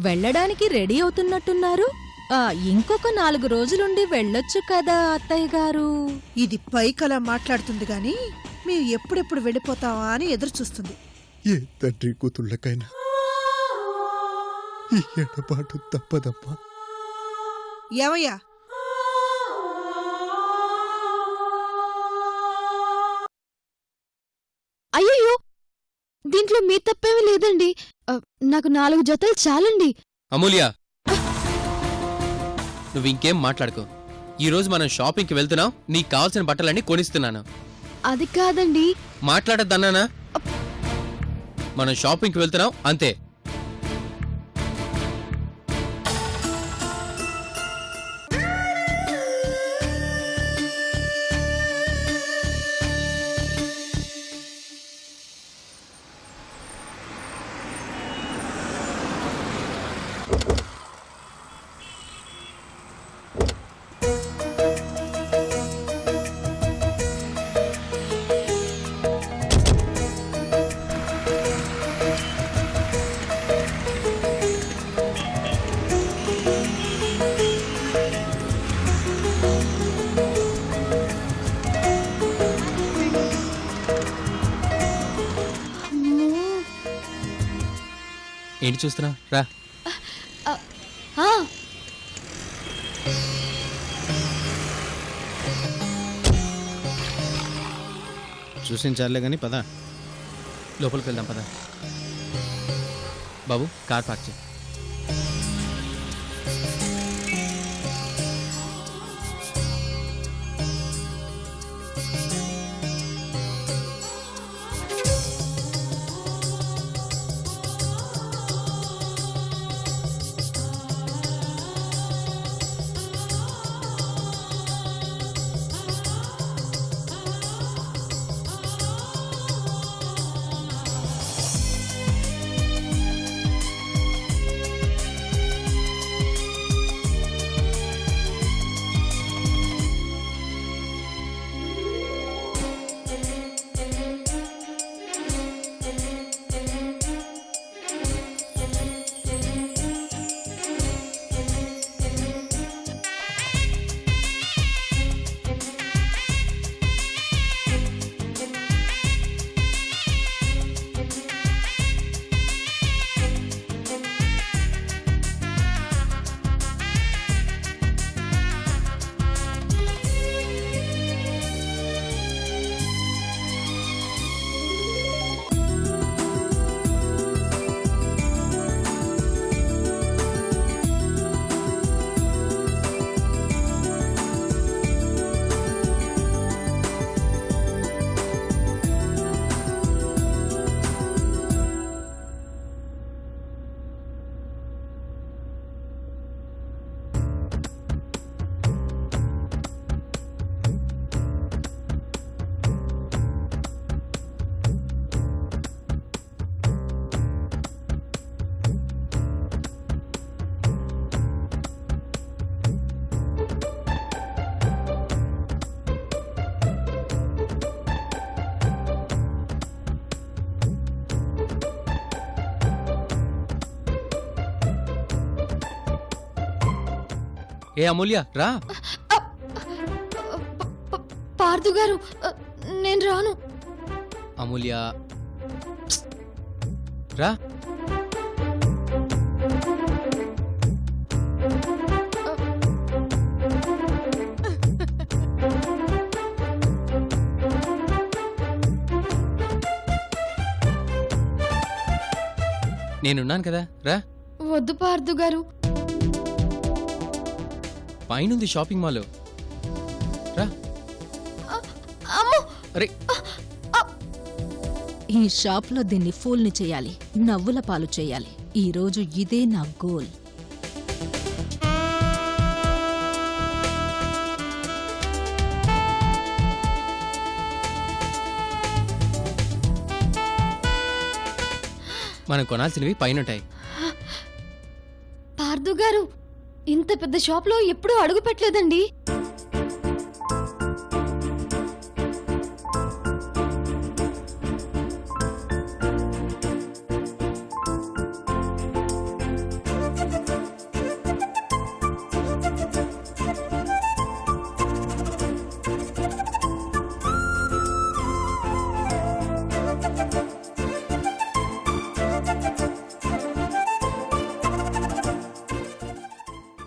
వెళ్ళడానికి రెడీ అవుతున్నట్టున్నారు. ఇంకొక 4 రోజులుండి వెళ్ళొచ్చు కదా అత్తయ్య గారు. ఇది పైకలా మాట్లాడుతుంది గాని మేము ఎప్పుడెప్పుడు వెళ్ళిపోతావా అని ఎదురు చూస్తుంది. ఏ తండ్రి కూతుళ్ళకైనా ఈ ఎడబాటు తప్పదమ్మా. ఏమయ్యా, అయ్యయ్యో, దీంట్లో మీ తప్పేమీ లేదండి. నాకు 4 జతలు చాలండి. అమూల్య, నువ్వు ఇంకేం మాట్లాడుకో. ఈరోజు మనం షాపింగ్కి వెళ్తున్నాం. నీకు కావాల్సిన బట్టలన్నీ కొనిస్తున్నాను. అది కాదండి. మాట్లాడద్దన్నానా? మనం షాపింగ్కి వెళ్తున్నాం అంతే. ఏంటి చూస్తున్నా? రా. చూసించాలే గాని పద, లోపలికి వెళ్దాం పద. బాబు, కార్ పార్క్ చేయి. ఏ అమూల్య, రా. పార్థు గారు, నేను రాను. అమూల్య, రా. నేనున్నాను కదా, రా. వద్దు పార్థు గారు. పైనుంది షాపింగ్ మాల్, రా. అరే, ఈ షాప్లో దీన్ని ఫూల్ని చేయాలి, నవ్వుల పాలు చేయాలి. ఈరోజు ఇదే నా గోల్. మనం కొనాల్సినవి పైనుంటాయి. పార్థు గారు, ఇంత పెద్ద షాప్లో ఎప్పుడూ అడుగు పెట్టలేదండి.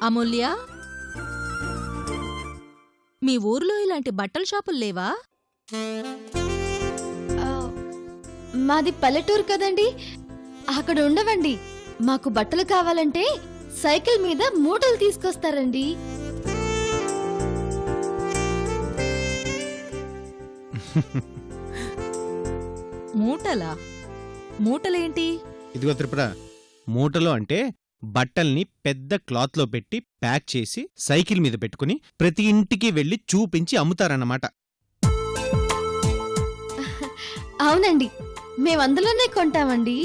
అమూల్య, మీ ఊర్లో ఇలాంటి బట్టల షాపులు లేవా? ఆ, మాది పల్లెటూరు కదండి, అక్కడ ఉండవండి. మాకు బట్టలు కావాలంటే సైకిల్ మీద మూటలు తీసుకొస్తారండి. మూటలా? మూటలేంటి? ఇదిగో త్రిపుర, మూటలో అంటే బట్టల్ని పెద్ద క్లాత్లో పెట్టి ప్యాక్ చేసి సైకిల్ మీద పెట్టుకుని ప్రతి ఇంటికి వెళ్లి చూపించి అమ్ముతారన్నమాట. అవునండి, మేమందులోనే కొంటామండి.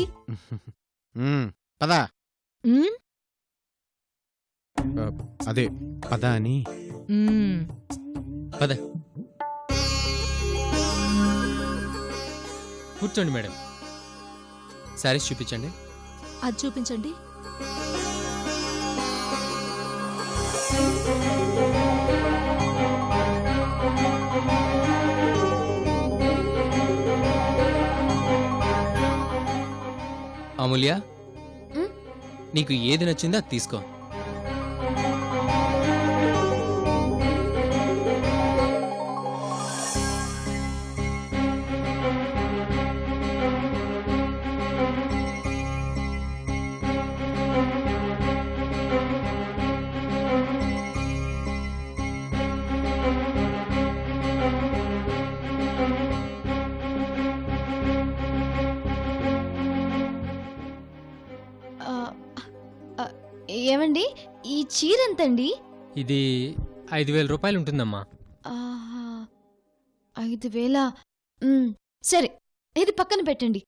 పదా, ఉమ్, అదే పదా అని. ఉమ్. పద కూర్చోండి మేడం. శారీస్ చూపించండి. అది చూపించండి. అమూల్య, ఉమ్, నీకు ఏది నచ్చిందో అది తీసుకో. ఆ, ఆ, ఏమండి, ఈ చీర ఎంతండి? ఇది 5,000 రూపాయలు ఉంటుందమ్మా. ఆహా, 5,000. సరే, ఇది పక్కన పెట్టండి.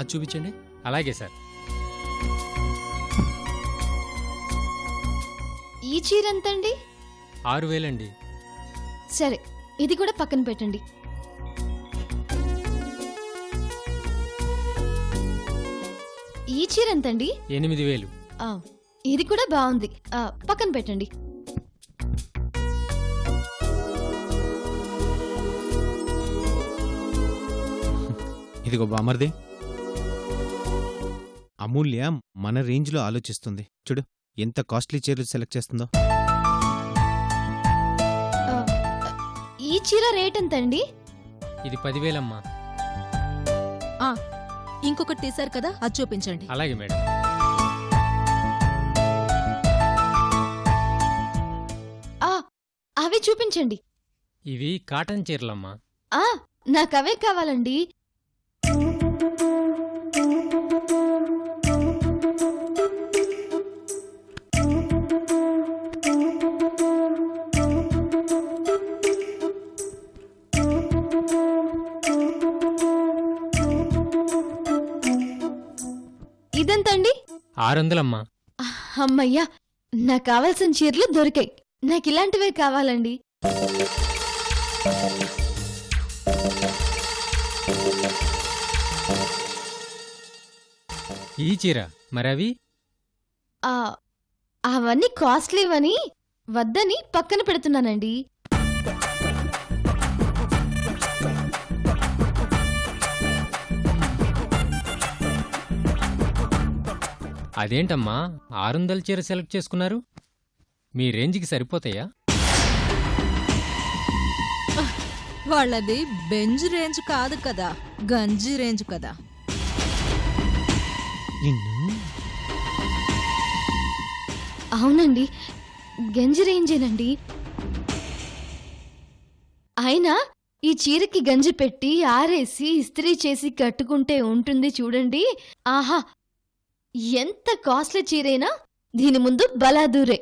అది చూపించండి. అలాగే సార్. ఈ చీర ఎంతండి? 6,000 అండి. సరే, ఇది కూడా పక్కన పెట్టండి. ఈ చీర ఎంతండి? 8,000. ఆ, ఇది కూడా బాగుంది. పక్కన పెట్టండి. ఇదిగో బామర్ది, అమూల్య మన రేంజ్లో ఆలోచిస్తుంది. చూడు ఎంత కాస్ట్లీ చీరలు సెలెక్ట్ చేస్తుందో. ఆ, ఈ చీర రేట్ ఎంతండి? ఇది 10,000 అమ్మా. ఇంకొకటి తీశారు కదా, అది చూపించండి. అలాగే మేడం. అవి చూపించండి. ఇవి కాటన్ చీరలమ్మా. నాకు అవే కావాలండి. ఇదెంతండి? 600 అమ్మా. అమ్మయ్యా, నాకు కావాల్సిన చీరలు దొరికాయి. నాకు ఇలాంటివే కావాలండి. ఈ చీర మరి అవి? ఆ, అవన్నీ కాస్ట్లీవని వద్దని పక్కన పెడుతున్నానండి. అదేంటమ్మా 600 చీర సెలెక్ట్ చేసుకున్నారు? మీ రేంజ్కి సరిపోతాయా? వాళ్ళది బెంజ్ రేంజ్ కాదు కదా, గంజి రేంజ్ కదా. నిన్ను అవునండి, గంజి రేంజేనండి. అయినా ఈ చీరకి గంజి పెట్టి ఆరేసి ఇస్త్రీ చేసి కట్టుకుంటే ఉంటుంది చూడండి. ఆహా, ఎంత కాస్ట్లీ చీరైనా దీని ముందు బలాదూరే.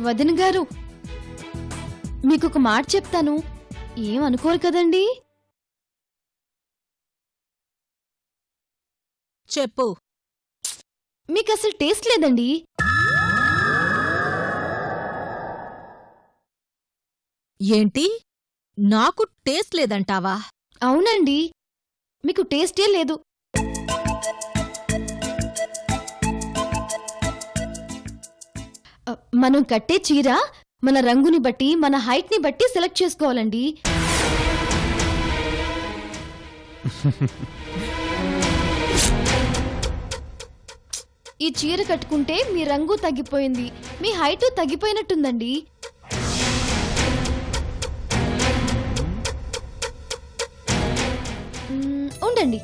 వదిన గారు, మీకొక మాట చెప్తాను, ఏం అనుకోరు కదండి? చెప్పు. మీకు అసలు టేస్ట్ లేదండి. ఏంటి, నాకు టేస్ట్ లేదంటావా? అవునండి, మీకు టేస్టే లేదు. మనం కట్టే చీర మన రంగుని బట్టి, మన హైట్ ని బట్టి సెలెక్ట్ చేసుకోవాలండి. ఈ చీర కట్టుకుంటే మీ రంగు తగ్గిపోయింది, మీ హైట్ తగ్గిపోయినట్టుందండి. ఉండండి.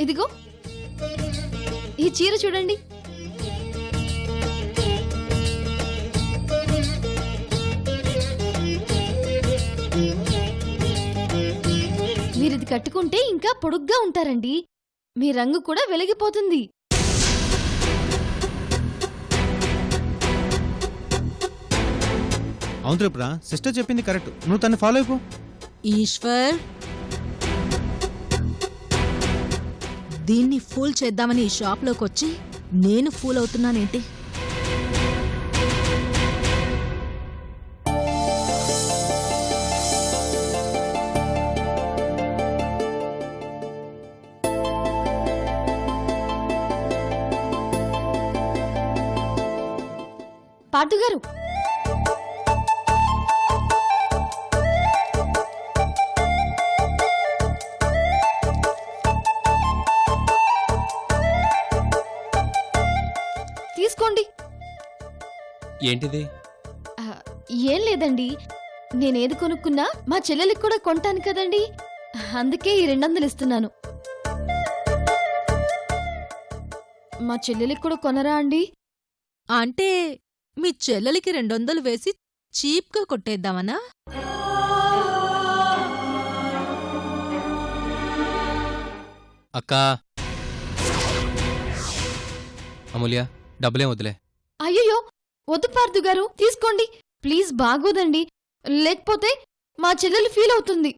ఇదిగో ఈ చీర చూడండి. మీరిది కట్టుకుంటే ఇంకా పొడుగ్గా ఉంటారండి, మీ రంగు కూడా వెలిగిపోతుంది. అవును త్రిపుర, సిస్టర్ చెప్పింది కరెక్ట్. నువ్వు తను ఫాలో అయిపో. ఈశ్వర్, దీన్ని ఫూల్ చేద్దామని ఈ షాప్లోకి వచ్చి నేను ఫూల్ అవుతున్నానేంటి? పార్థు గారు, తీసుకోండి. ఏంటిది? ఏం లేదండి, నేనేది కొనుక్కున్నా మా చెల్లెలికి కూడా కొంటాను కదండి, అందుకే ఈ 200 ఇస్తున్నాను. మా చెల్లెలికి కూడా కొనరా అండి? అంటే మీ చెల్లెలికి 200 వేసి చీప్గా కొట్టేద్దామనా? అక్కా, అమూల్య, డబ్బులేం వద్దులే. అయ్యయ్యో, వద్దు పార్థు గారు, తీసుకోండి ప్లీజ్, బాగోదండి, లేకపోతే మా చెల్లెలు ఫీల్ అవుతుంది.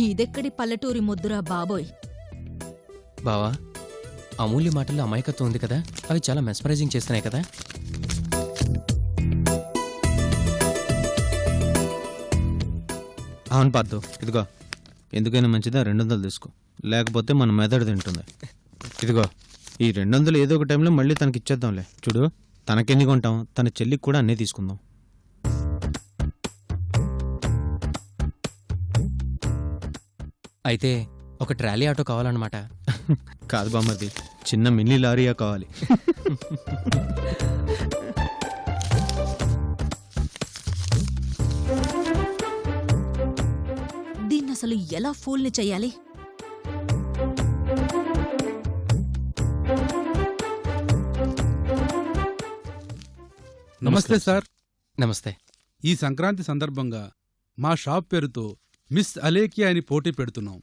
ఇదెక్కడి పల్లెటూరి ముద్దురా బాబోయ్. బావా, అమూల్య మాటల్లో అమాయకత్వం ఉంది కదా, అవి చాలా మెస్మరైజింగ్ చేస్తున్నాయి కదా. అవును పార్థు, ఇదిగో ఎందుకైనా మంచిదా 200 తీసుకో, లేకపోతే మన మెదడు తింటుంది. ఇదిగో ఈ 200 ఏదో ఒక టైంలో మళ్ళీ తనకి ఇచ్చేద్దాంలే. చూడు, తనకెన్ని కొంటాం, తన చెల్లికి కూడా అన్నీ తీసుకుందాం. అయితే ఒక ట్రాలీ ఆటో కావాలన్నమాట. కాదు బామ్మది, చిన్న మినీ లారీయా కావాలి. దీన్నసలు ఎలా ఫూల్ని చెయ్యాలి? నమస్తే సార్. నమస్తే. ఈ సంక్రాంతి సందర్భంగా మా షాప్ పేరుతో మిస్ అలేకియా అని పోటీ పెడుతున్నాం.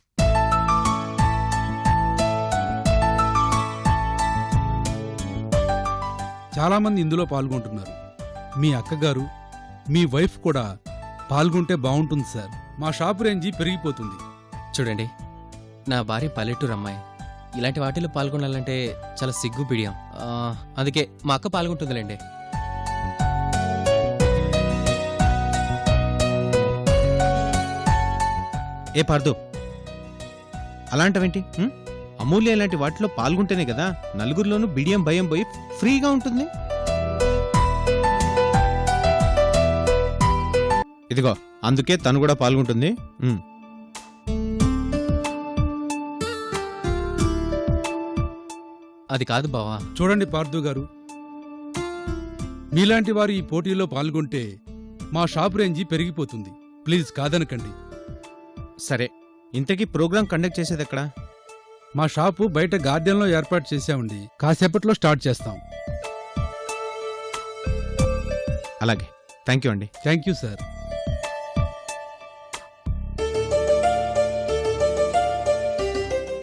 చాలామంది ఇందులో పాల్గొంటున్నారు. మీ అక్కగారు, మీ వైఫ్ కూడా పాల్గొంటే బాగుంటుంది సార్. మా షాపు రేంజి పెరిగిపోతుంది. చూడండి, నా భార్య పల్లెటూరు అమ్మాయి, ఇలాంటి వాటిలో పాల్గొనాలంటే చాలా సిగ్గు పిడియం. అందుకే మా అక్క పాల్గొంటుందిలేండి. ఏ పార్థు, అలాంటివేంటి? అమూల్య ఇలాంటి వాటిలో పాల్గొంటేనే కదా నలుగురిలోనూ బిడియం భయం పోయి ఫ్రీగా ఉంటుంది. ఇదిగో అందుకే తను కూడా పాల్గొంటుంది. అది కాదు బావా. చూడండి పార్థు గారు, మీలాంటి వారు ఈ పోటీలో పాల్గొంటే మా షాప్ రేంజి పెరిగిపోతుంది. ప్లీజ్ కాదనకండి. సరే, ఇంతకీ ప్రోగ్రాం కండక్ట్ చేసేది ఎక్కడా? మా షాపు బయట గార్డెన్లో ఏర్పాటు చేశామండి. కాసేపట్లో స్టార్ట్ చేస్తాం. అలాగే, థ్యాంక్ యూ అండి. Thank you sir.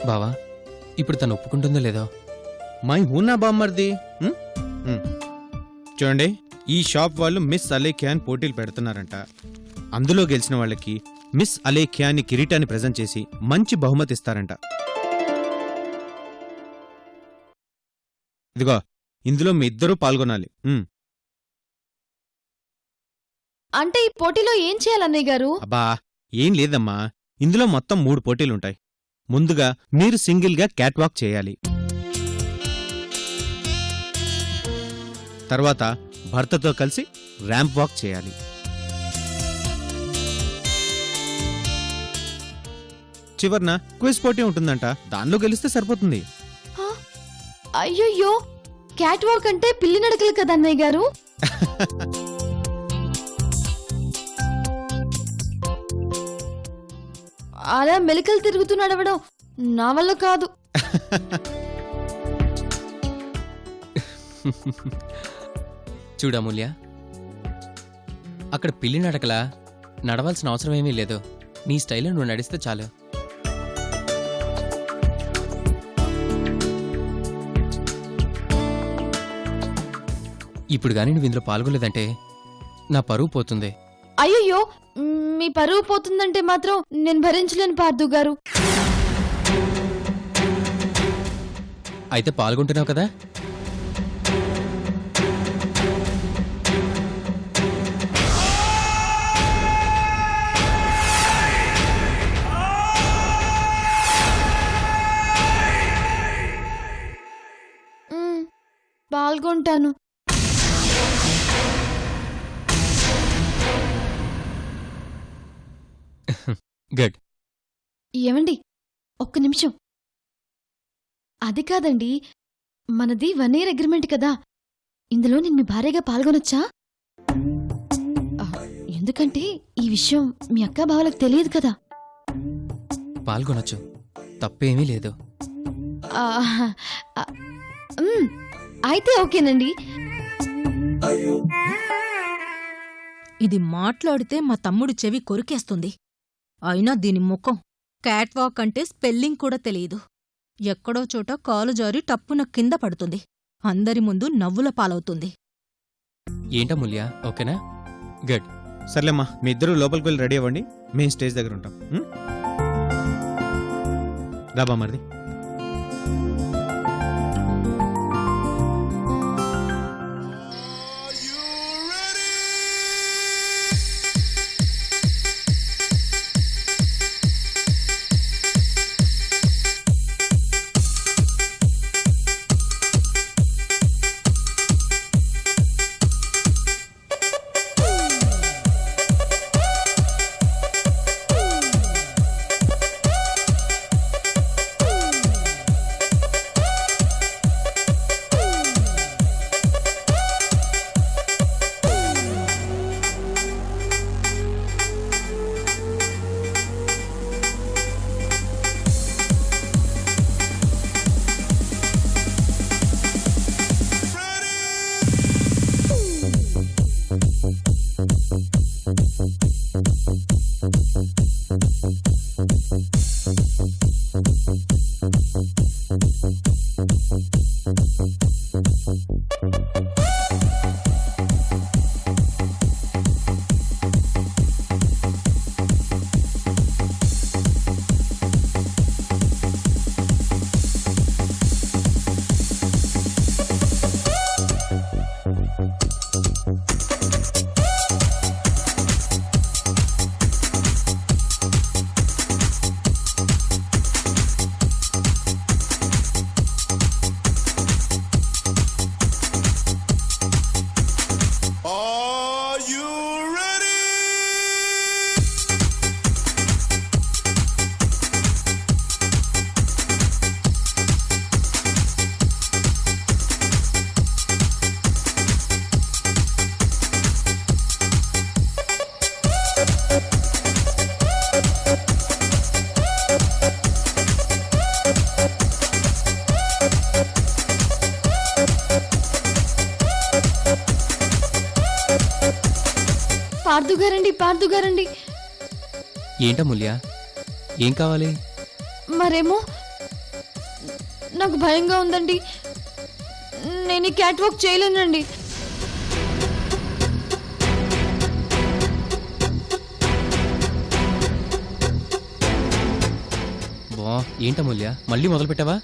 బావా, ఇప్పుడు తను ఒప్పుకుంటుందో లేదో? మై హూనా బామ్మర్ది. చూడండి, ఈ షాప్ వాళ్ళు మిస్ అలేఖ్యాన్ పోటీలు పెడుతున్నారంట. అందులో గెలిచిన వాళ్ళకి మిస్ అలేఖ్యాని కిరీటాన్ని ప్రజెంట్ చేసి మంచి బహుమతి ఇస్తారంట. ఇదిగో, ఇందులో మీ ఇద్దరూ పాల్గొనాలి. అంటే ఈ పోటీలో ఏం చేయాలన్నయ్య గారు? అబ్బా, ఏం లేదమ్మా. ఇందులో మొత్తం 3 పోటీలుంటాయి. ముందుగా మీరు సింగిల్గా క్యాట్ వాక్ చేయాలి. తర్వాత భర్తతో కలిసి ర్యాంప్ వాక్ చేయాలి. చివర్న క్విజ్ పోటీ ఉంటుందంట. దానిలో గెలిస్తే సరిపోతుంది. అయ్యయ్యో, క్యాట్ వాక్ అంటే పిల్లి నడకలు కదా అన్నయ్య గారు. అలా మెలికలు తిరుగుతూ నడవడం నా వల్ల కాదు. చూడమూల్య, అక్కడ పిల్లి నడకలా నడవాల్సిన అవసరం ఏమీ లేదు. నీ స్టైల్లో నువ్వు నడిస్తే చాలు. ఇప్పుడు గానీ నువ్వు ఇందులో పాల్గొలేదంటే నా పరువు పోతుంది. అయ్యయ్యో, మీ పరువు పోతుందంటే మాత్రం నేను భరించలేను పార్థు గారు. అయితే పాల్గొంటున్నావు కదా? పాల్గొంటాను. గుడ్. ఏమండి, ఒక్క నిమిషం. అది కాదండి, మనది 1 year అగ్రిమెంట్ కదా. ఇందులో నేను మీ భార్యగా పాల్గొనొచ్చా? ఎందుకంటే ఈ విషయం మీ అక్క బావలకు తెలియదు కదా. పాల్గొనొచ్చు, తప్పేమీ లేదు. ఆ, అయితే ఓకేనండి. ఇది మాట్లాడితే మా తమ్ముడు చెవి కొరికేస్తుంది. అయినా దీని ముఖం క్యాట్ వాక్ అంటే స్పెల్లింగ్ కూడా తెలియదు. ఎక్కడో చోట కాలు జారి టప్పున కింద పడుతుంది. అందరి ముందు నవ్వుల పాలవుతుంది. ఏంటమూల్య, ఓకేనా? గుడ్. సర్లేమ్మా, మీ ఇద్దరు లోపలికి వెళ్ళి రెడీ అవ్వండి. మేము స్టేజ్ దగ్గర ఉంటాం. రాబా మరిది. పార్దుగారండి ఏంటమూల్య ఏం కావాలి? మరేమో నాకు భయంగా ఉందండి. నేను ఈ క్యాట్ వాక్ చేయలేనండి. ఏంటమూల్య మళ్ళీ మొదలు పెట్టావా?